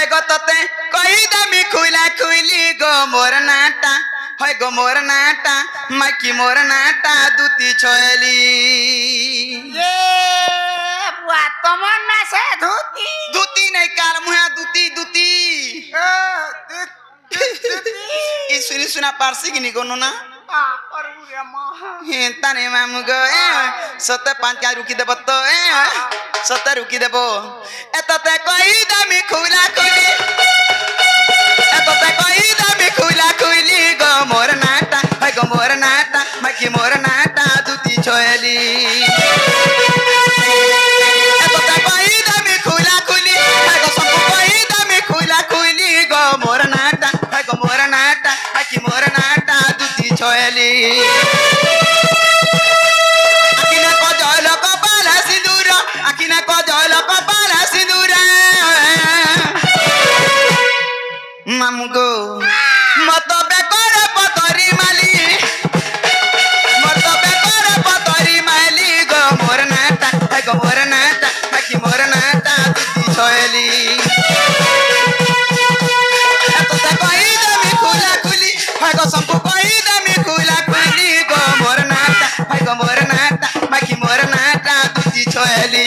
হয় গো তোতে কই দামি খুইলা খুইলি গো মোর নাটা হয় গো মোর নাটা মাইকি মোর নাটা দুতি ছয়লি বুয়া তোমার না সে ধুতি দুতি নাই কাল মুহা দুতি দুতি ই শুনি শুনা পারছি কিনি কোনো না তানে মামু গো সতে পাঁচ রুকি দেব তো সতে রুকি দেব এততে কই দামি খুইলা খুইলি এততে কই দামি খুইলা খুইলি গো মোর নাটা হয় গো মোর নাটা মাইকি মোর নাটা দুতি ছয়লি এততে কই দামি খুইলা খুইলি হয় গো সব কই দামি খুইলা খুইলি গো মোর নাটা হয় গো মোর নাটা মাইকি মোর নাটা দুতি ছয়লি আকিনা কজল কপাল সিঁদুর আকিনা কজল কপাল সিঁদুর মামু গো মত বেকর পতরি মালি মত বেকর পতরি মালি গো মোর নাটা হয় গো মোর নাটা বাকি মোর নাটা দুতি ছয়লি এতটা কই দামি খুলা খুলি হয় গো সম্পু কই দামি খুলা খুলি গো মোর নাটা হয় গো মোর নাটা বাকি মোর নাটা দুতি ছয়লি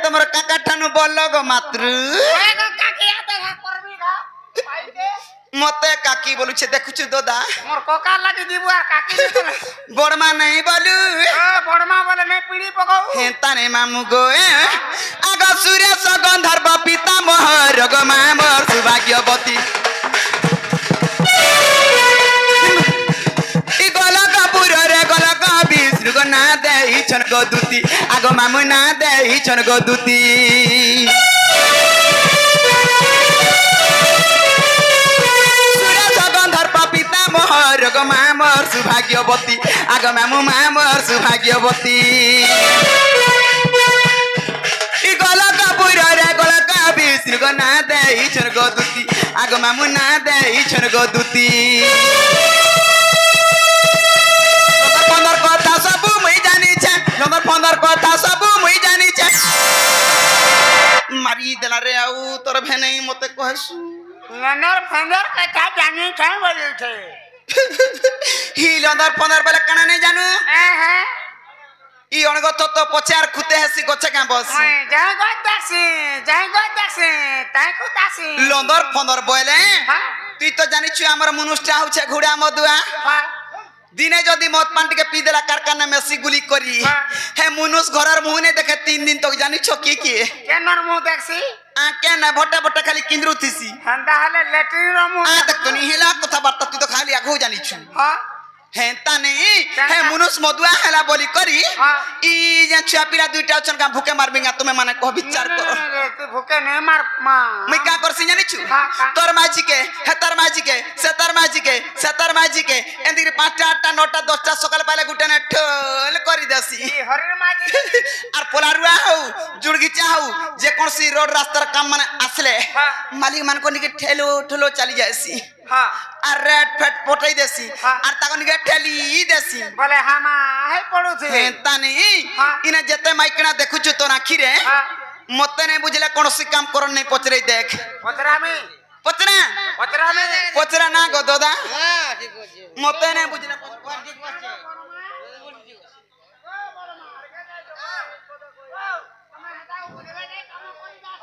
তোমার কাকা ঠানু বলল গো মাত্র মতে কাকি বলুছে দেখুছু দাদা মোর কোকা লাগি দিব আর কাকি বড়মা নাই বলু বড়মা বলে নে পিড়ি পকাও হেতা নে মামু গো আগ সুরেশ গন্ধর্ব পিতা মোহর গো মা মোর সৌভাগ্যবতী ই গলক পুরে গলক বিষ্ণু গো না দেই ছন গো দুতি আগ মামু না দেই ছন গো দুতি মোহর গো মা মোর সৌভাগ্যবতী আগ মামু মা মোর সৌভাগ্যবতী ই গলক পুরে গলক বিষ্ণু গো না দেই ছন গো দুতি আগ মামু না দেই ছন গো দুতি পন্দর কথা সবু মুই জানিছে নম্বর 15 কথা সবু মুই জানিছে মারি দেলা রে আউ তোর ভেনেই মতে কহসু ননর ফন্দর কথা জানি ছাই বলছে হি লন্দর 15 বেলা কানা নাই জানু হ্যাঁ ই অনগত তো পচার খুতে হেসি গছে কা বস যাই গদাসি তাই কুতাসি লন্দর 15 বলে তুই তো জানিছু আমার মনুষ্টা হচ্ছে ঘোড়া মদুয়া দিনে যদি মদ পান টিকে পি দেলা কারখানা মেসি গুলি করি হে মনুষ ঘরের মুহ নেই দেখে 3 দিন তক জানিছ কি কি কেনর মুহ দেখছি কেন ভটে ভটে খালি কিন্দ্রু থিসি হন্দা হলে লেট্রিন মুহ দেখতো নি হেলা কথা বার্তা তুই তো খালি আগু জানিছু হেতা নেই হে মনুষ মদুয়া হেলা বলি করি ই যে ছুয়া পিলা দুইটা অছন কা ভুকে মারবিঙ্গা তুমি মানে কহ বিচার করো তুই ভুকে নে মার মা মুই কা করছি জানিছু তোর মাঝি কে হেতার মাঝি কে সেতার মাঝি কে সেতার মাঝি কে এন্দির 5টা 8টা 9টা 10টা সকাল পাইলে গুটে নে ঠোল করি দেছি হরির মাঝি আর পোলারুয়া হউ জুড়গিচা হউ যে কোনসি রোড রাস্তার কাম মানে আসলে মালিক মান কো নিকে ঠেলো ঠেলো চলি যাইছি আর রেড ফেট পটাই দেছি আর তাকে নিকে ঠেলি দেছি বলে হামা হে পড়ুছে তানি ইনে যেতে মাইকনা দেখুଛୁ তোর আখিরে মতে নাই বুঝলে কোনসি কাম করন নাই পচরাই দেখ পচরামি পচরা না গো দাদা মতে নাই বুঝলে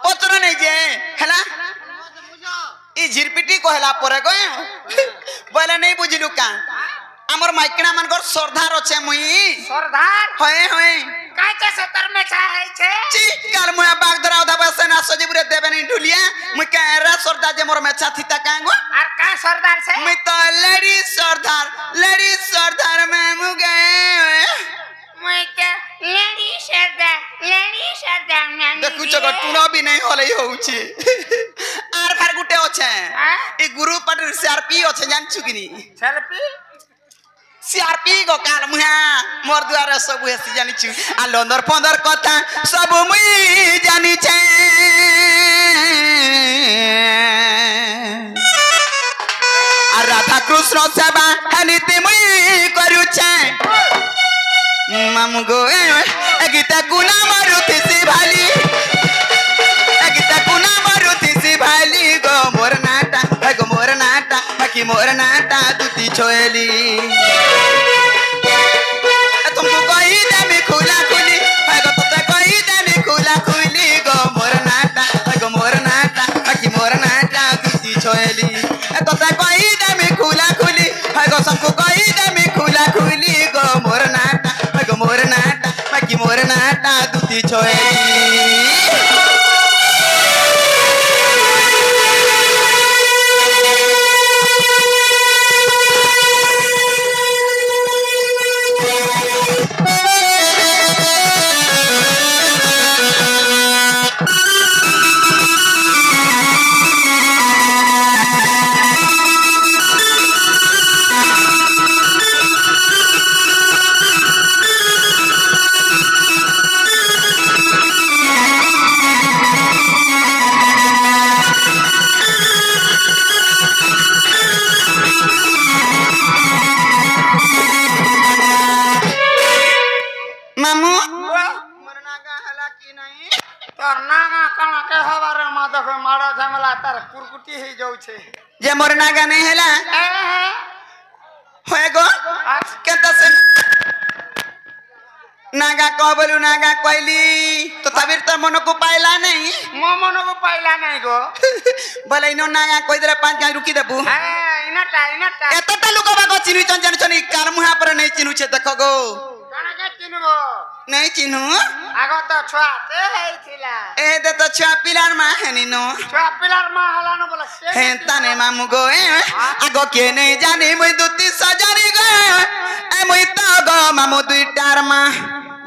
পচরা নাই যে হেলা ই ঝিরপিটি কহলা পরে গো বলে নাই বুঝিলু কা আমার মাইকনা মানকর সরদার আছে মুই সরদার হয় হয় কাইছে সতর মে চাইছে চিকার মুয়া বাগ ধরা ওদা বসে না সজিবুরে দেবে बुलिया मुई कहरा सरदार जे मोर मेचा थीता कांगो और का सरदार से मैं तो लेडी सरदार में मुगे मैं के लेडी सरदार में देखु जगह टुना भी नहीं होले होउची are far Gute ओछे E Guru पाटर CRP ओछे जानछु किनी सेल्फी सीआरपी गो काल मुहा मोर द्वारा सब हेसी जानिछु आ लंदर पंदर कथा सब मुई जानि छे आ राधा कृष्ण सेवा हनिते मुई करू छे मामू गो ए गीता गुना मारुति सी भाली गो मोर नाटा बाकी मोर नाटा दुती छोएली तुमको कही देमी खुला खुली गो तो कही देमी खुला खुली गो मोर नाटा बाकी मोर नाटा दुती छोएली तो कही देमी खुला खुली गो सबको कही देमी खुला खुली गो मोर नाटा बाकी मोर नाटा दुती छोएली जे मोर नागा नहीं हैला होए गो केता से नागा कह बोलू नागा कहली तो तबीर तो मन को पाइला नहीं मन को पाइला नहीं गो बोले इनो नागा कह दे 5 गाय रुकी देबू इनाटा एतटा लोग बागो चिनु चन छनी कार मुहा पर नहीं चिनु छे देखो गो काना के चिनुगो नहीं चिनु आगो तो छुआ ते हेइथिला ए दे तो छुआ पिलार मा हेनी नो छुआ पिलार मा हला न बोला से हे ताने मामू गो आगो के नहीं जानी मुई दुती सजानी गो ए मुई तो गो मामू दुईटार मा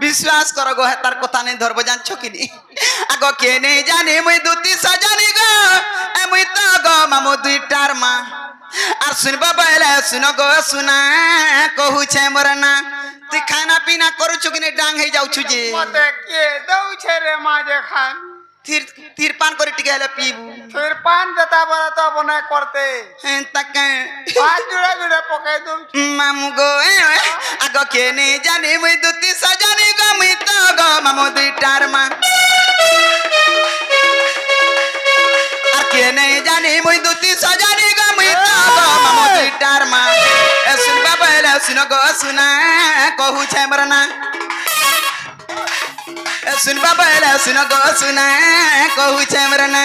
विश्वास करो गो तार कथा नहीं धरबो जान छकिनी आगो के नहीं जानी मुई दुती सजानी गो ए मुई तो गो मामू दुईटार मा आर सुनबा पहले सुनो गो सुना कहू छे मोरना तू खाना पीना करू छु कि नहीं डांग हे जाऊ छु जे मते के दऊ छे रे माजे खान तीर पान करे टिके ले पीबू फिर पान देता बरा तो बना करते हैं तक पान जुड़े पकाई दू मामू गो आगो के नहीं जानी मुई दुती सजानी गो मुई तो गो मामू दुईटार मा आ के नहीं जानी मुई दुती सजानी गो मुई तो गो मामू दुईटार मा ए सुन बाबा ले सुनो गो सुना कहू छे मरना ए सुन बाबा ले सुनो गो सुना कहू छे मरना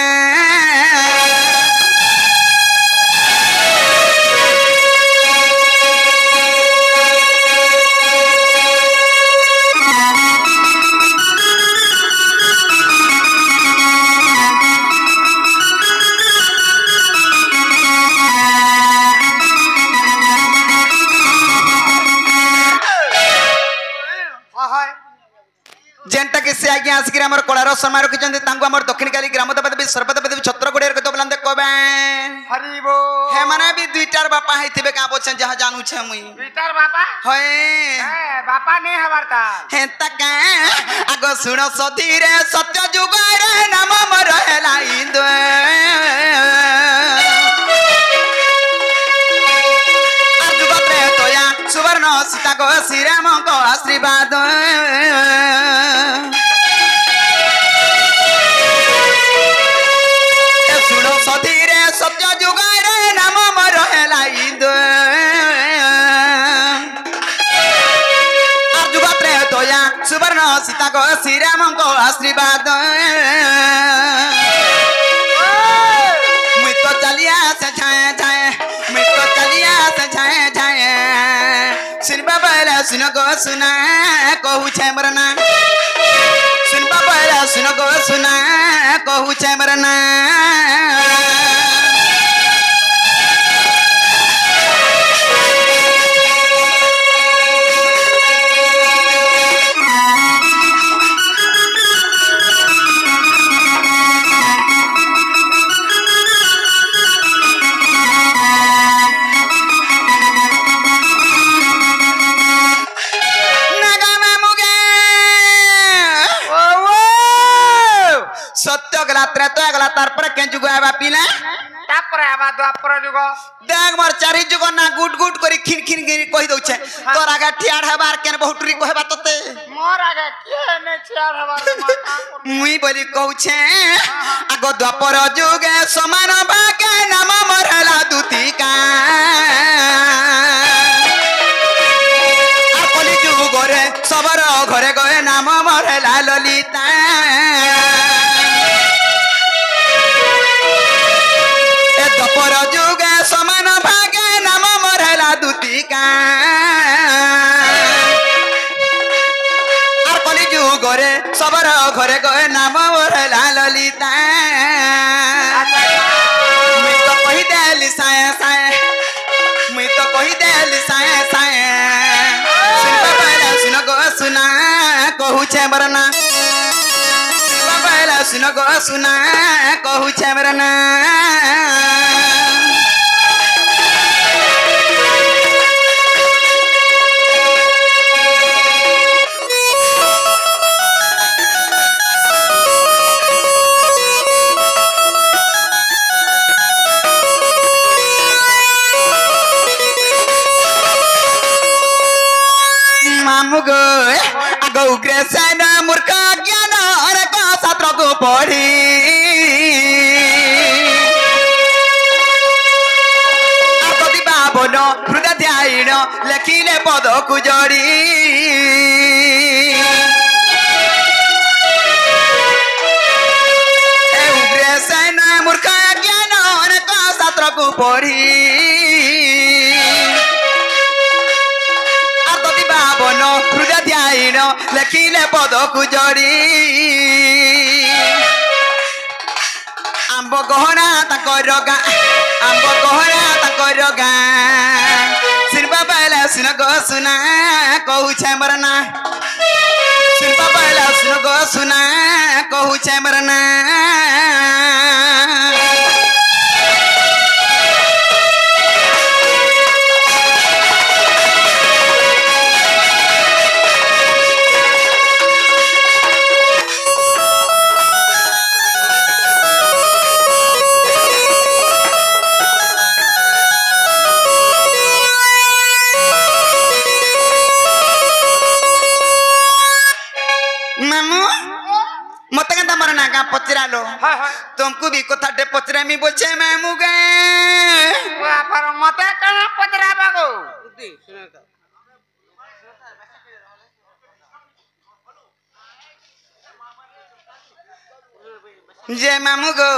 जेंटा के से आगे आसगिर हमर कोलार सम्मान रखिचंदी तांगो हमर दक्षिणकाली ग्राम देवी सर्वदेवी छत्रगुड़ियर कतो बलांदे कोबे हरि बो हे माने भी दुईटार बापा हेतिबे का बोछन जहा जानू छे मुई दुईटार बापा होय बापा नहीं हमारता हे तका आगो सुनो सधीरे सत्य जुगारे नाम मोर हेला इंदो आजुगते तोया सुवर्ण सीता गो श्रीराम को आशीर्वाद सुनो सधीरे सत्य जुगारे नाम मोर हेला इंदो आजुगते तोया सुवर्ण सीता गो श्रीराम को आशीर्वाद मुई तो चलिया से छाए छाए मुई तो चलिया से छाए छाए सुनबा पहले सुनो गो सुना कहू छे मरना सुनबा पहले सुनो गो सुना कहू छे मरना ত্রেত হয়ে গলা তারপরে কেন যুগ আবা পিলা তারপরে আবার দ্বাপর যুগ দেখ মোর চারি যুগ না গুট গুট করে খিন খিন গিরি কই দউছে তোর আগে ঠিয়াড় হবার কেন বহুটুরি কহবা ততে মোর আগে কে নে চেয়ার হবার মুই বলি কହୁছে আগ দ্বাপর যুগে সমান ভাগে নাম মোর হেলা দুতিকা আর কলি যুগরে সবর ঘরে গয়ে নাম মোর হেলা ললিতা এ দ্বাপর যুগে সমান ভাগে নাম মোর হেলা দুতিকা আর কলি যুগরে সবর ঘরে গয়ে নাম মোর হেলা ললিতা মুই তো কহি দেলি সায়ে সায়ে মুই তো কহি দেলি সায়ে সায়ে শুনবা পাইলা শুন গো শুনা কহুছে বরনা শুনবা পাইলা শুন গো শুনা কহুছে বরনা মামুগো আগ উগ্রেসেন মূর্খ জ্ঞান অনেক ছাত্রকু পড়ি আপতি বাবন হৃদয় ধ্যায়ীন লেখিলে পদকু জড়ি উগ্রেসেন মূর্খ জ্ঞান অনেক ছাত্রকু পড়ি বন হৃদয় ধ্যায়ীন লেখিলে পদকু জড়ি আম্ব গহনা তাঙ্কর গা আম্ব গহনা তাঙ্কর গা শুনবা পাইলা শুন গো শুনা কহুছে মোর না শুনবা পাইলা শুন গো শুনা কহুছে মোর না पचरालो तुमको भी कथाटे पचरामी बोलछे मामू गे पर मते कना पचराबा गो जे मामू गो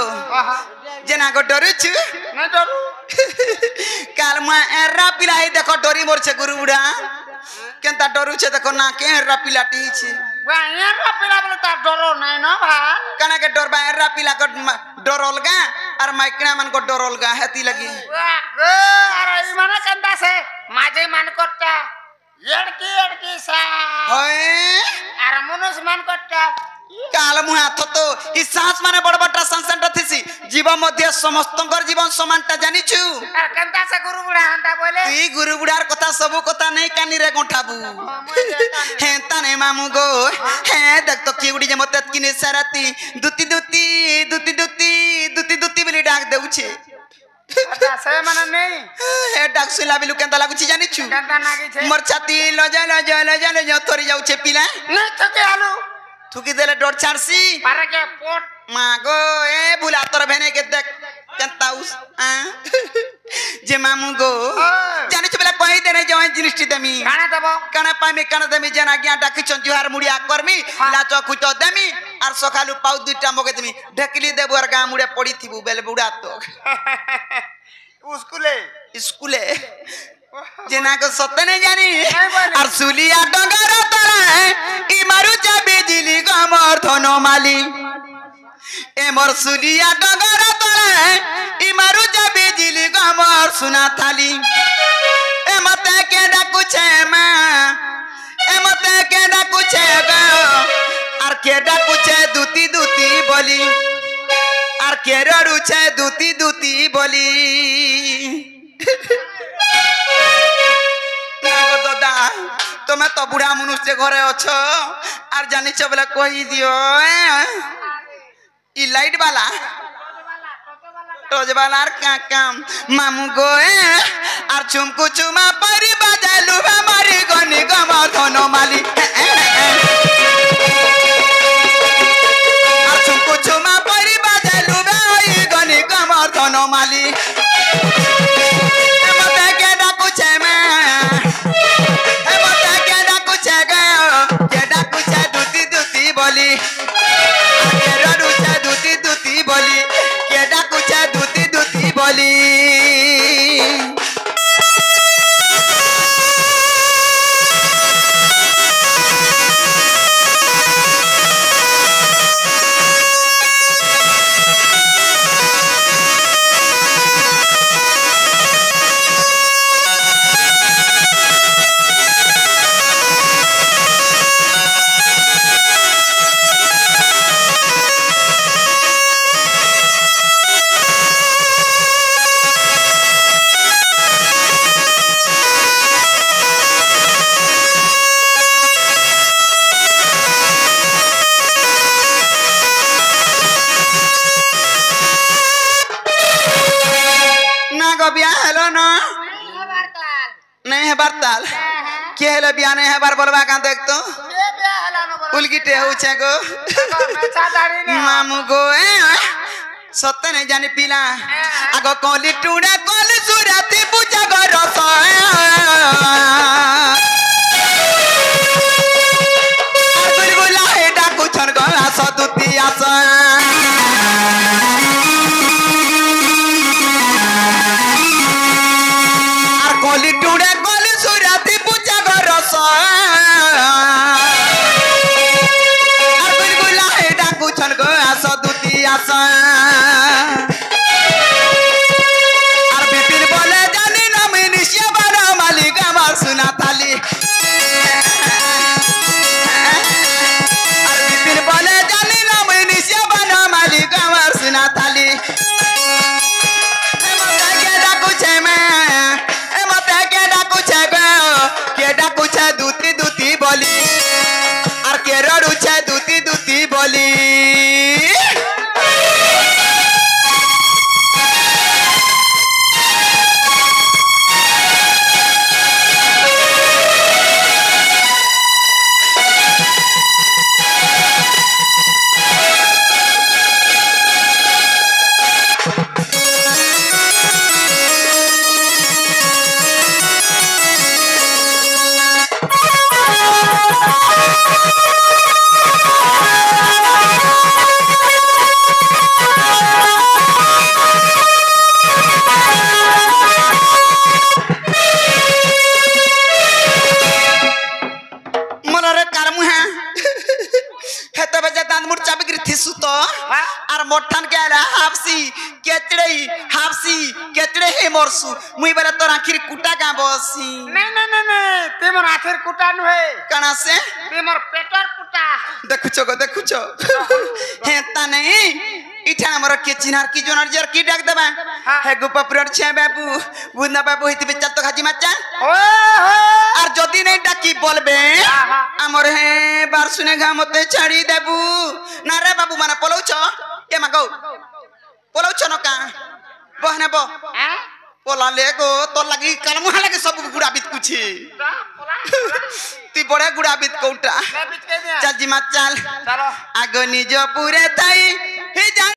जना को डरू छु नहीं डरू काल मा एरा पिलाई देखो डरी मोर छे गुरु बुढ़ा केनता डरू छे देखो ना के एरा पिलाटी छे वा एरा पिला बोले ता डरो नहीं न भा कना के डर बा एरा पिला को डरोल गा और माइकना मन को डरोल गा हेती लगी वा अरे ई माने कंदा से माजे मन कोटा एड़की सा होय अरे मनुष्य मन कोटा काल मुहा थतो ई सांस माने बड़ बड़ संसंट थिसी जीव मध्य समस्तंकर जीवन समानता जानि छु कंदा से गुरु बुढ़ा हंता बोले ई गुरु बुढ़ार कथा सब कथा नहीं कानी रे गोठाबू हे ताने मामू गो हे देख तो की उडी जे मते किने साराती दुती दुती दुती दुती दुती दुती बोली डाक देउछे अच्छा से माने नहीं हे डाक सुला बिलु केंता लागु छी जानि छु कंदा नागी छे मोर छाती लजा लजा लजा लजा थोरी जाउछे पिला नहीं तो के आलू थुकी देले डोर छाड़सी पारे के पोट मागो ए बुला तोर भेने के देख केंता उस जे मामू गो जानि छु बेला कहि देने जय जिनिसटी देमी काना देबो काना देमी जना ज्ञा डाकी जुहार मुड़िया करमी लाच खुच देमी आर सखालु पाउ दुईटा मगे देमी ढेकली देबु आर गा मुड़े पड़ी थिबु बेले बुढ़ा तो स्कूले जेना को सत्य नहीं जानी आर सुलिया डगर तले ई मारू जा बिजली गमर धनो माली ए मोर सुलिया डगर तले ई मारू जा बिजली गमर सुना थाली ए मते के डाकू छे मां ए मते के डाकू छे गा आर के डाकू छे दुती दुती बोली आर के रडू छे दुती दुती बोली दादा तुम्हें तो बुढ़ा मनुष्य घरे अच्छ आर जानी बोले कही दियो ई लाइट वाला टोज वाला का काम मामू गोए আর চুমকু চুমা পারি বাজালু আমারি গনি গমর ধনো মালি আর চুমকু চুমা পারি বাজালু ওই গনি গমর ধনো মালি মতে কে ডাকুছে মে মতে কে ডাকুছে গে কে ডাকুছে দুতি দুতি বলি কে রড়ুছে দুতি দুতি বলি কে ডাকুছে দুতি দুতি বলি नहीं है बारताल के हेलो बिया नहीं है बार बोलबा का देख तो उलगिटे होछे गो मामू गो सत्य नहीं जाने पिला आगो कोली टुडा कोली सुराती पूजा गो रस गुलगुला हे डाकू छन गो आस दुती आस कोली टुडा कोली सुराती पूजा गो रस गुलगुला हे डाकू छन गो आस दुती आस আর বিপিন বলে জানি না মিনিশিয়া বানা মালিক আমার সুনা থালি আর বিপিন বলে জানি না মিনিশিয়া বানা মালিক আমার সুনা থালি মতে কে ডাকুছে মে মতে কে ডাকুছে গো কে ডাকুছে দুতি দুতি বলি আর কে রড়ুছে দুতি দুতি বলি मोठन के आला हाफसी केचड़े हे मोरसु मुई बरे तोर आखिर कुटा का बसी नहीं ते मोर आखिर कुटा नहे कणा से ते मोर पेटर कुटा देखुछो हे ता नहीं इठा हमर के चिन्हार की जोनर जर की डाक देबा हे गोपापुर छे बाबू बुंदा बाबू हित बेचा तो खाजी माचा और जदी नहीं डाकी बोलबे हमर हे बार सुने घा मते छाड़ी देबू ना रे बाबू माने पलौछ ए मागो पलौछ न का बहने बो पोला ले गो तो लगी कलमुहा लगे सब गुड़ा बित कुछी ती बड़े गुड़ा बित कोटा चल जी मा चल आगो निज पूरे थाई